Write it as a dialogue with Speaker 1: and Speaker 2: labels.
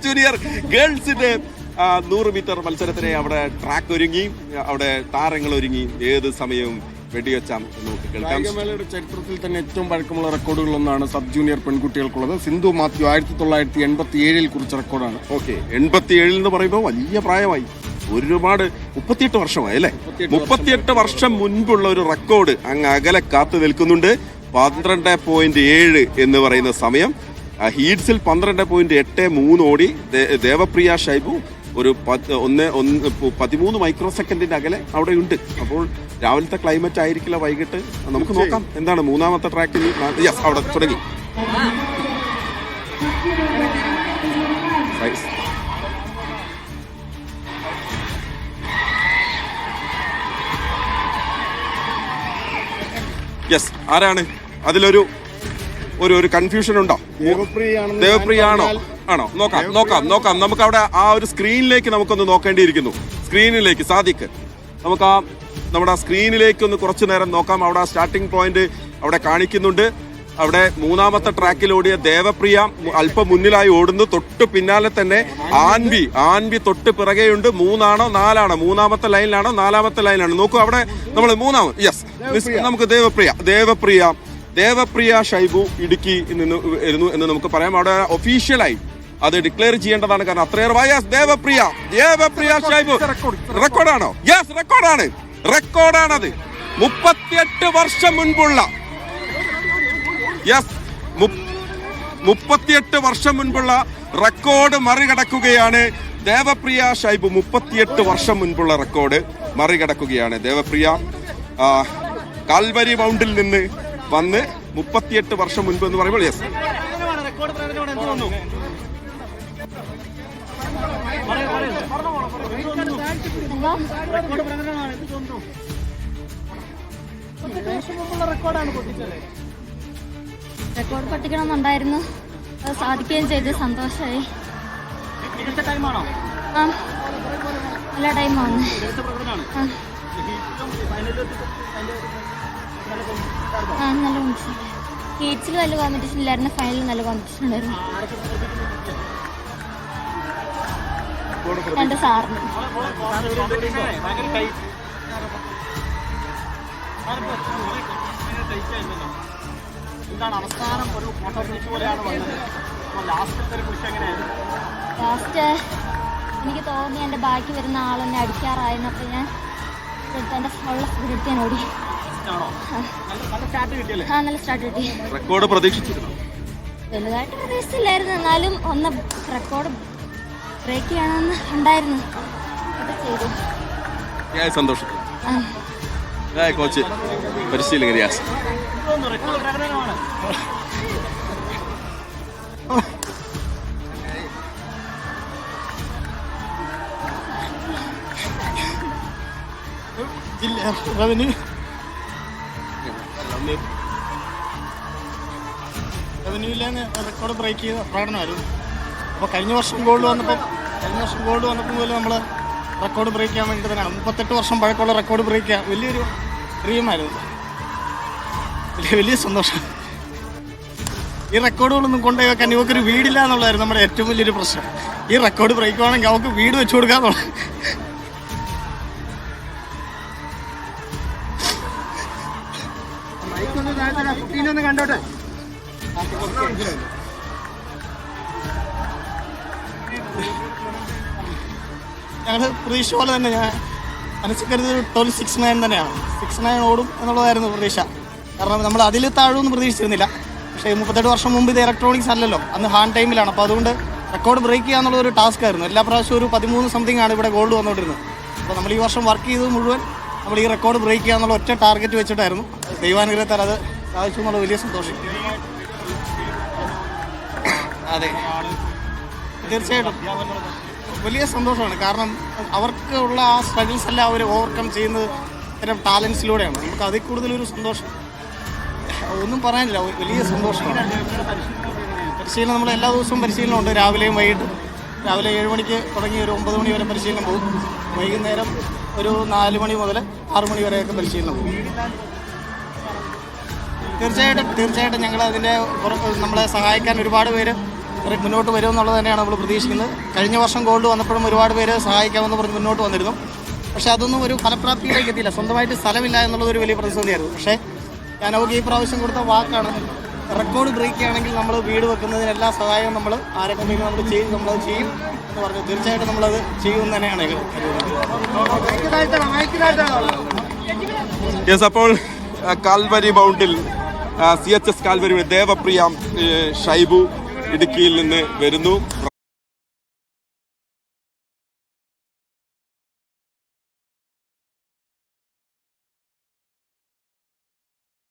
Speaker 1: Junior ഗേൾസിന്റെ 100 metre മത്സരത്തിന് അവിടെ track ഒരുങ്ങി, അവിടെ താരങ്ങൾ ഒരുങ്ങി. ഏത് സമയവും വെടിവെച്ചാം നമുക്ക് കേൾക്കാം.
Speaker 2: കായികമേളയുടെ ചരിത്രത്തിൽ തന്നെ ഏറ്റവും പഴക്കമുള്ള റെക്കോർഡുകളൊന്നാണ് സബ് ജൂനിയർ പെൺകുട്ടികൾക്കുള്ളത്. സിന്ധു മാത്യു 1987 കുറിച്ച റെക്കോർഡാണ്.
Speaker 1: ഓക്കെ, 87 എന്ന് പറയുമ്പോൾ വലിയ പ്രായമായി, ഒരുപാട് 38 വർഷമായി അല്ലേ? 38 വർഷം മുൻപുള്ള ഒരു റെക്കോർഡ് അങ്ങ് അകലെ കാത്തു നിൽക്കുന്നുണ്ട്. 12.7 എന്ന് പറയുന്ന സമയം. ഹീറ്റ്സിൽ 12.83 ഓടി ദേവപ്രിയ ഷൈബു ഒരു 13 മൈക്രോ സെക്കൻഡിന്റെ അകലെ അവിടെ ഉണ്ട്. അപ്പോൾ രാവിലത്തെ ക്ലൈമറ്റ് ആയിരിക്കില്ല, വൈകിട്ട് നമുക്ക് നോക്കാം എന്താണ് മൂന്നാമത്തെ ട്രാക്കിൽ. യെസ്, അവിടെ തുടങ്ങി. യെസ്, ആരാണ് അതിലൊരു ഒരു കൺഫ്യൂഷൻ ഉണ്ടോ? ദേവപ്രിയ ആണോ? നോക്കാം. നമുക്ക് അവിടെ ആ ഒരു സ്ക്രീനിലേക്ക് നമുക്കൊന്ന് നോക്കേണ്ടിയിരിക്കുന്നു. സ്ക്രീനിലേക്ക് സാദിക്ക്, നമുക്ക് നമ്മുടെ സ്ക്രീനിലേക്ക് ഒന്ന് കുറച്ചു നേരം നോക്കാം. അവിടെ സ്റ്റാർട്ടിംഗ് പോയിന്റ് അവിടെ കാണിക്കുന്നുണ്ട്. അവിടെ മൂന്നാമത്തെ ട്രാക്കിലോടിയ ദേവപ്രിയ അല്പം മുന്നിലായി ഓടുന്നു. തൊട്ട് പിന്നാലെ തന്നെ ആൻവി തൊട്ട് പിറകെയുണ്ട്. 3 ആണോ 4 ആണോ? മൂന്നാമത്തെ ലൈനിലാണോ 4ാമത്തെ ലൈനിലാണോ? നോക്കൂ, അവിടെ നമ്മൾ മൂന്നാമത്. യെസ്, നമുക്ക് ദേവപ്രിയ ഷൈബു ഇടുക്കി നിന്ന് വരുന്നു എന്ന് നമുക്ക് പറയാം. അവിടെ ഒഫീഷ്യലായി അത് ഡിക്ലെയർ ചെയ്യേണ്ടതാണ്, കാരണം അത്രയേറെ. ദേവപ്രിയ ഷൈബു റെക്കോർഡാണോ? യെസ്, റെക്കോർഡാണത്. 38 വർഷം മുൻപുള്ള 38 വർഷം മുൻപുള്ള റെക്കോർഡ് മറികടക്കുകയാണ് ദേവപ്രിയ ഷൈബു. 38 വർഷം മുൻപുള്ള റെക്കോർഡ് മറികടക്കുകയാണ് ദേവപ്രിയ. കാൽവരി മൗണ്ടിൽ നിന്ന് വന്ന് 38 വർഷം മുൻപ് എന്ന് പറയുമ്പോൾ യെസ്,
Speaker 3: റെക്കോർഡ് പൊട്ടിക്കണമെന്നുണ്ടായിരുന്നു, അത് സാധിക്കുകയും ചെയ്ത് സന്തോഷമായി. നല്ല ടൈമാണ്. നല്ല കോമ്പറ്റീഷൻ. ഹീറ്റ്സിൽ നല്ല കോമ്പറ്റീഷൻ ഇല്ലായിരുന്നു, ഫൈനലിൽ നല്ല കോമ്പറ്റീഷൻ ഉണ്ടായിരുന്നു. എൻ്റെ സാറിന് ലാസ്റ്റ് എനിക്ക് തോന്നി എൻ്റെ ബാക്കി വരുന്ന ആളെന്നെ അടിക്കാറായിരുന്നപ്പോൾ ഞാൻ എൻ്റെ ഉള്ള സ്പിരിറ്റ് ഞാൻ ഓടി. നല്ല സ്റ്റാർട്ട് കിട്ടി.
Speaker 1: റെക്കോർഡ് പ്രതീക്ഷിച്ചിരുന്നു?
Speaker 3: വലുതായിട്ട് പ്രതീക്ഷിച്ചില്ലായിരുന്നു, എന്നാലും ഒന്ന് റെക്കോർഡ് ബ്രേക്ക് ചെയ്യണമെന്ന് ഉണ്ടായിരുന്നു. അത് ചെയ്തു.
Speaker 1: സന്തോഷം. കോച്ച് പരിശീലകൻ യാസ്.
Speaker 4: റവന്യൂവിലാണ് റെക്കോർഡ് ബ്രേക്ക് ചെയ്ത പ്രകടനമായിരുന്നു. അപ്പോൾ കഴിഞ്ഞ വർഷം ഗോൾഡ് വന്നപ്പോൾ മുതൽ നമ്മൾ റെക്കോർഡ് ബ്രേക്ക് ചെയ്യാൻ വേണ്ടി തന്നെയാണ്. 38 വർഷം പഴക്കമുള്ള റെക്കോർഡ് ബ്രേക്ക് ചെയ്യാൻ വലിയൊരു ഡ്രീമായിരുന്നു. വലിയ സന്തോഷം. ഈ റെക്കോർഡുകളൊന്നും കൊണ്ടുപോയി വെക്കാൻ ഇവക്കൊരു വീടില്ല എന്നുള്ളതായിരുന്നു നമ്മുടെ ഏറ്റവും വലിയൊരു പ്രശ്നം. ഈ റെക്കോർഡ് ബ്രേക്ക് ആണെങ്കിൽ അവർക്ക് വീട് വെച്ചു കൊടുക്കാന്നുള്ളത്. കണ്ടോട്ടെ. ഞങ്ങൾ പ്രതീക്ഷ പോലെ തന്നെ ഞാൻ മനസ്സിൽ കരുതി 12.69 തന്നെയാണ്. 69 ഓടും എന്നുള്ളതായിരുന്നു പ്രതീക്ഷ. കാരണം നമ്മൾ അതിൽ താഴുമെന്ന് പ്രതീക്ഷിച്ചിരുന്നില്ല. പക്ഷേ 38 വർഷം മുമ്പ് ഇത് ഇലക്ട്രോണിക്സ് അല്ലല്ലോ, അന്ന് ഹാൻഡ് ടൈമിലാണ്. അപ്പോൾ അതുകൊണ്ട് റെക്കോർഡ് ബ്രേക്ക് ചെയ്യുക എന്നുള്ള ഒരു ടാസ്ക് ആയിരുന്നു. എല്ലാ പ്രാവശ്യവും ഒരു 13 സംതിങ് ആണ് ഇവിടെ ഗോൾഡ് വന്നുകൊണ്ടിരുന്നത്. അപ്പോൾ നമ്മൾ ഈ വർഷം വർക്ക് ചെയ്തത് മുഴുവൻ നമ്മൾ ഈ റെക്കോർഡ് ബ്രേക്ക് ചെയ്യുക എന്നുള്ള ഒറ്റ ടാർഗറ്റ് വെച്ചിട്ടായിരുന്നു. ദൈവാനുഗ്രഹത്താൽ അത് സാധിച്ചു എന്നുള്ള വലിയ സന്തോഷം. അതെ, തീർച്ചയായിട്ടും വലിയ സന്തോഷമാണ്. കാരണം അവർക്കുള്ള ആ സ്ട്രഗിൾസ് എല്ലാം അവർ ഓവർകം ചെയ്യുന്നത് ഇത്തരം ടാലൻസിലൂടെയാണ്. നമുക്ക് അതിൽ കൂടുതലൊരു സന്തോഷം ഒന്നും പറയാനില്ല. വലിയ സന്തോഷമാണ്. പരിശീലനം നമ്മൾ എല്ലാ ദിവസവും പരിശീലനമുണ്ട്. രാവിലെയും വൈകിട്ടും. രാവിലെ 7 മണിക്ക് തുടങ്ങി ഒരു 9 മണി വരെ പരിശീലനം പോകും. വൈകുന്നേരം ഒരു 4 മണി മുതൽ 6 മണി വരെയൊക്കെ പരിശീലനം പോകും. തീർച്ചയായിട്ടും ഞങ്ങൾ അതിൻ്റെ നമ്മളെ സഹായിക്കാൻ ഒരുപാട് പേര് മുന്നോട്ട് വരുമെന്നുള്ളത് തന്നെയാണ് നമ്മൾ പ്രതീക്ഷിക്കുന്നത്. കഴിഞ്ഞ വർഷം ഗോൾഡ് വന്നപ്പോഴും ഒരുപാട് പേര് സഹായിക്കാമെന്ന് പറഞ്ഞ് മുന്നോട്ട് വന്നിരുന്നു. പക്ഷേ അതൊന്നും ഒരു ഫലപ്രാപ്തിയിലേക്ക് എത്തിയില്ല. സ്വന്തമായിട്ട് സ്ഥലമില്ല എന്നുള്ളത് ഒരു വലിയ പ്രതിസന്ധിയായിരുന്നു. പക്ഷേ ഞാനവർക്ക് ഈ പ്രാവശ്യം കൊടുത്ത വാക്കാണ്, റെക്കോർഡ് ബ്രേക്ക് ആണെങ്കിൽ നമ്മൾ വീട് വെക്കുന്നതിന് എല്ലാ സഹായവും നമ്മൾ ആരെങ്കിലും നമ്മളത് ചെയ്യും എന്ന് പറഞ്ഞു. തീർച്ചയായിട്ടും നമ്മളത് ചെയ്യുമെന്ന് തന്നെയാണ് ഞങ്ങൾ കരുതുന്നത്.
Speaker 1: യെസ്, അപ്പോൾ കാൽവരി മൗണ്ടിൽ CHS കാൽവരി ദേവപ്രിയ ഷൈബു ഇടുക്കിയിൽ നിന്ന് വരുന്നു.